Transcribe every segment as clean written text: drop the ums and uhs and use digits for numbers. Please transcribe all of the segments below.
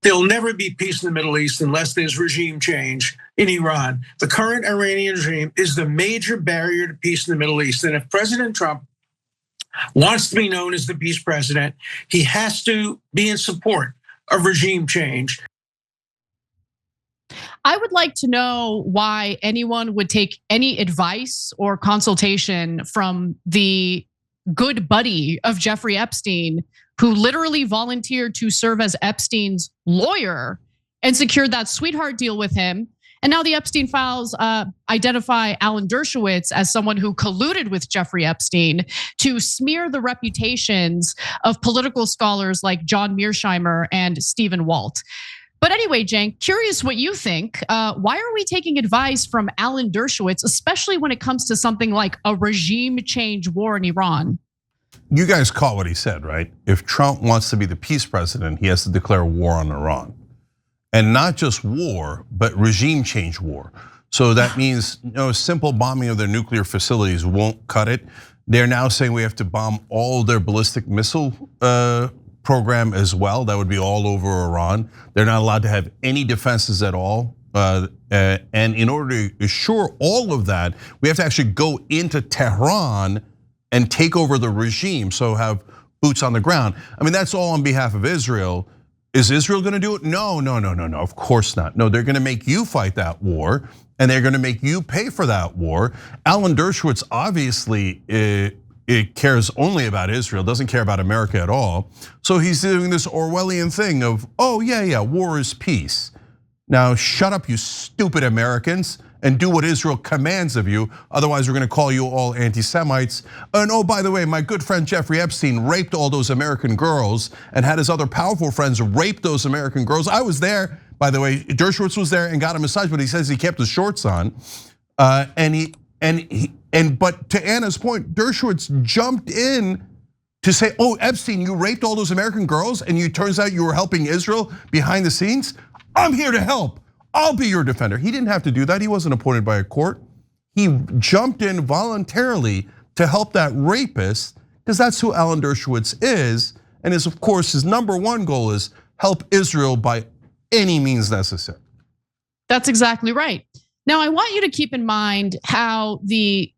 there'll never be peace in the Middle East unless there's regime change in Iran. The current Iranian regime is the major barrier to peace in the Middle East. And if President Trump wants to be known as the peace president, he has to be in support of regime change. I would like to know why anyone would take any advice or consultation from the good buddy of Jeffrey Epstein, who literally volunteered to serve as Epstein's lawyer and secured that sweetheart deal with him. And now the Epstein files identify Alan Dershowitz as someone who colluded with Jeffrey Epstein to smear the reputations of political scholars like John Mearsheimer and Stephen Walt. But anyway, Cenk, curious what you think. Why are we taking advice from Alan Dershowitz, especially when it comes to something like a regime change war in Iran? You guys caught what he said, right? If Trump wants to be the peace president, he has to declare war on Iran. And not just war, but regime change war. So that means simple bombing of their nuclear facilities won't cut it. They're now saying we have to bomb all their ballistic missile program as well. That would be all over Iran. They're not allowed to have any defenses at all. And in order to assure all of that, we have to actually go into Tehran and take over the regime, so have boots on the ground. I mean, that's all on behalf of Israel. Is Israel gonna do it? No, of course not. No, they're gonna make you fight that war, and they're gonna make you pay for that war. Alan Dershowitz obviously it cares only about Israel, doesn't care about America at all. So he's doing this Orwellian thing of, oh yeah, war is peace. Now shut up, you stupid Americans, and do what Israel commands of you. Otherwise, we're gonna call you all anti-Semites. And oh, by the way, my good friend Jeffrey Epstein raped all those American girls and had his other powerful friends rape those American girls. I was there, by the way. Dershowitz was there and got a massage, but he says he kept his shorts on. But to Anna's point, Dershowitz jumped in to say, oh, Epstein, you raped all those American girls, and it turns out you were helping Israel behind the scenes. I'm here to help. I'll be your defender. He didn't have to do that. He wasn't appointed by a court. He jumped in voluntarily to help that rapist, because that's who Alan Dershowitz is. And of course, his number one goal is help Israel by any means necessary. That's exactly right. Now, I want you to keep in mind how the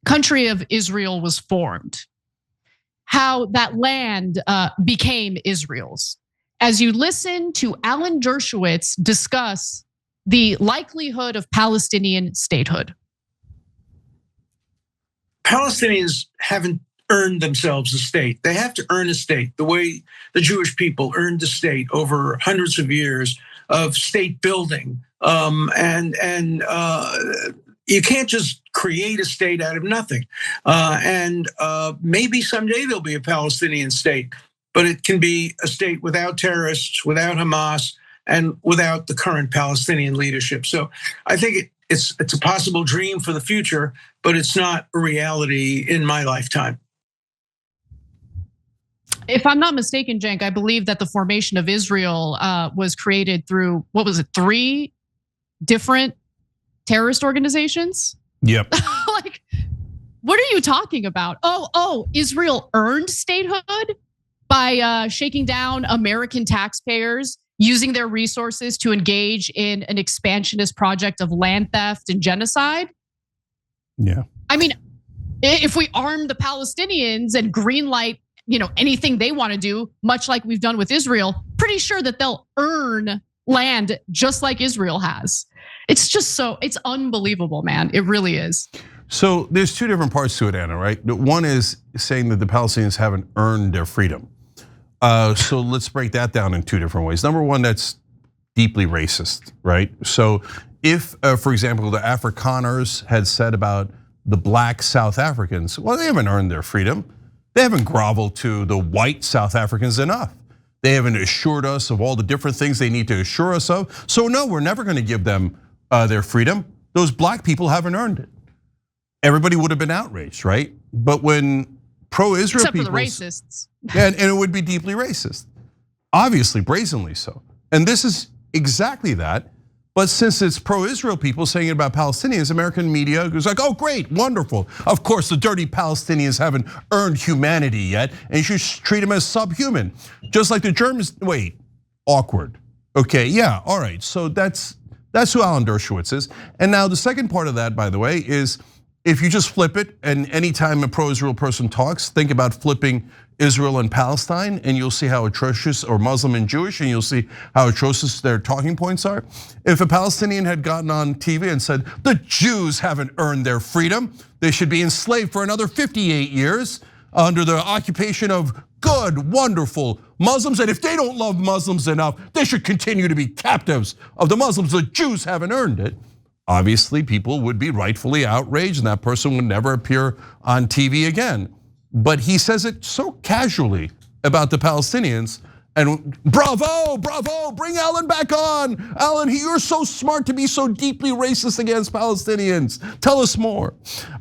country of Israel was formed, how that land became Israel's. As you listen to Alan Dershowitz discuss the likelihood of Palestinian statehood. Palestinians haven't earned themselves a state. They have to earn a state the way the Jewish people earned a state over hundreds of years of state building. And you can't just create a state out of nothing. And maybe someday there'll be a Palestinian state, but it can be a state without terrorists, without Hamas, and without the current Palestinian leadership. So I think it's a possible dream for the future, but it's not a reality in my lifetime. If I'm not mistaken, Cenk, I believe that the formation of Israel was created through, 3 different terrorist organizations? Yep. Like, what are you talking about? Oh, Israel earned statehood by shaking down American taxpayers, using their resources to engage in an expansionist project of land theft and genocide? Yeah. I mean, if we arm the Palestinians and greenlight, anything they want to do, much like we've done with Israel, pretty sure that they'll earn land just like Israel has. It's just it's unbelievable, man. It really is. So there's 2 different parts to it, Anna, right? One is saying that the Palestinians haven't earned their freedom. So let's break that down in 2 different ways. Number one, that's deeply racist, right? So if, for example, the Afrikaners had said about the black South Africans, well, they haven't earned their freedom. They haven't groveled to the white South Africans enough. They haven't assured us of all the different things they need to assure us of. So no, we're never gonna give them their freedom. Those black people haven't earned it. Everybody would have been outraged, right? But when pro-Israel people- Except for the racists. And it would be deeply racist. Obviously, brazenly so. And this is exactly that. But since it's pro-Israel people saying it about Palestinians, American media is like, oh great, wonderful. Of course, the dirty Palestinians haven't earned humanity yet, and you should treat them as subhuman. Just like the Germans, wait, awkward. Okay, yeah, all right. So that's who Alan Dershowitz is. And now the second part of that, by the way, is if you just flip it, and anytime a pro-Israel person talks, think about flipping Israel and Palestine, and you'll see how atrocious, or Muslim and Jewish, and you'll see how atrocious their talking points are. If a Palestinian had gotten on TV and said, the Jews haven't earned their freedom, they should be enslaved for another 58 years under the occupation of good, wonderful Muslims, and if they don't love Muslims enough, they should continue to be captives of the Muslims. The Jews haven't earned it. Obviously, people would be rightfully outraged, and that person would never appear on TV again. But he says it so casually about the Palestinians, and bravo, bravo, bring Alan back on. Alan, you're so smart to be so deeply racist against Palestinians. Tell us more.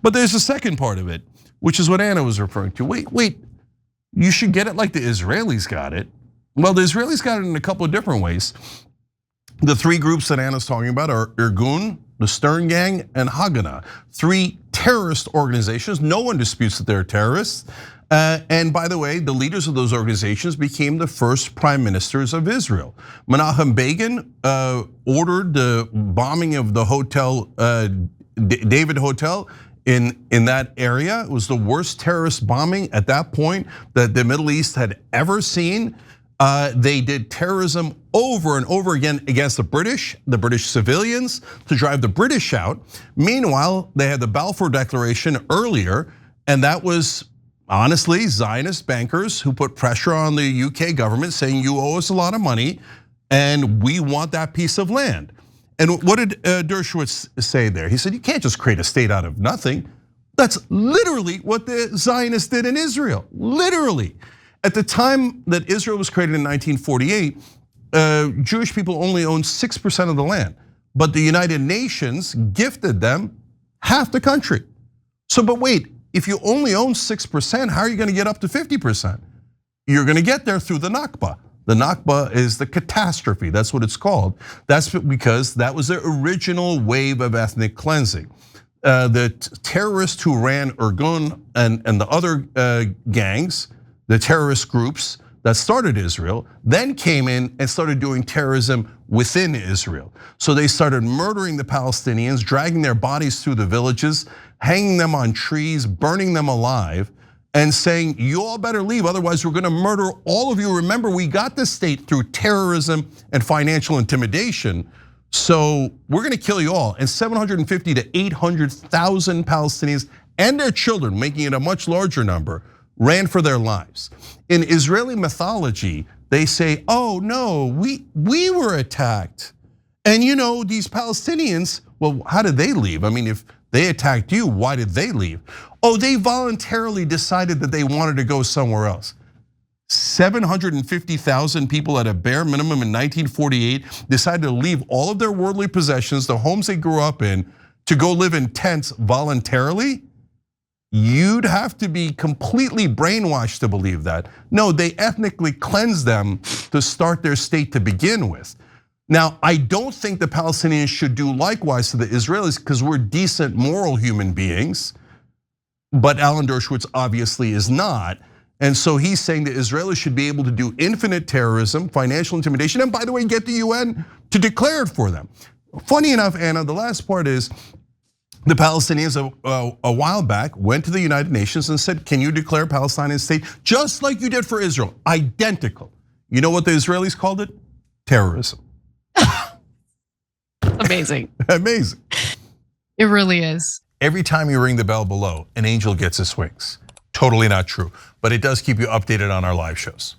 But there's a second part of it, which is what Anna was referring to. Wait, you should get it like the Israelis got it. Well, the Israelis got it in a couple of different ways. The three groups that Anna's talking about are Irgun, the Stern Gang, and Haganah. Three terrorist organizations. No one disputes that they're terrorists. And by the way, the leaders of those organizations became the first prime ministers of Israel. Menachem Begin ordered the bombing of the hotel, David Hotel, in that area. It was the worst terrorist bombing at that point that the Middle East had ever seen. They did terrorism over and over again against the British civilians to drive the British out. Meanwhile, they had the Balfour Declaration earlier, and that was honestly Zionist bankers who put pressure on the UK government saying, you owe us a lot of money and we want that piece of land. And what did Dershowitz say there? He said, you can't just create a state out of nothing. That's literally what the Zionists did in Israel, literally. At the time that Israel was created in 1948, Jewish people only owned 6% of the land, but the United Nations gifted them half the country. So, but wait, if you only own 6%, how are you gonna get up to 50%? You're gonna get there through the Nakba. The Nakba is the catastrophe, that's what it's called. That's because that was the original wave of ethnic cleansing. The terrorists who ran Irgun and the other gangs, the terrorist groups that started Israel, then came in and started doing terrorism within Israel. So they started murdering the Palestinians, dragging their bodies through the villages, hanging them on trees, burning them alive, and saying, you all better leave, otherwise we're gonna murder all of you. Remember, we got this state through terrorism and financial intimidation, so we're gonna kill you all. And 750 to 800,000 Palestinians and their children, making it a much larger number, ran for their lives. In Israeli mythology, they say, oh no, we were attacked. And these Palestinians, well, how did they leave? I mean, if they attacked you, why did they leave? Oh, they voluntarily decided that they wanted to go somewhere else. 750,000 people at a bare minimum in 1948 decided to leave all of their worldly possessions, the homes they grew up in, to go live in tents voluntarily? You'd have to be completely brainwashed to believe that. No, they ethnically cleansed them to start their state to begin with. Now, I don't think the Palestinians should do likewise to the Israelis because we're decent, moral human beings, but Alan Dershowitz obviously is not. And so he's saying the Israelis should be able to do infinite terrorism, financial intimidation, and by the way, get the UN to declare it for them. Funny enough, Anna, the last part is, the Palestinians a while back went to the United Nations and said, can you declare Palestine a state just like you did for Israel? Identical. You know what the Israelis called it? Terrorism. Amazing. Amazing. It really is. Every time you ring the bell below, an angel gets his wings. Totally not true, but it does keep you updated on our live shows.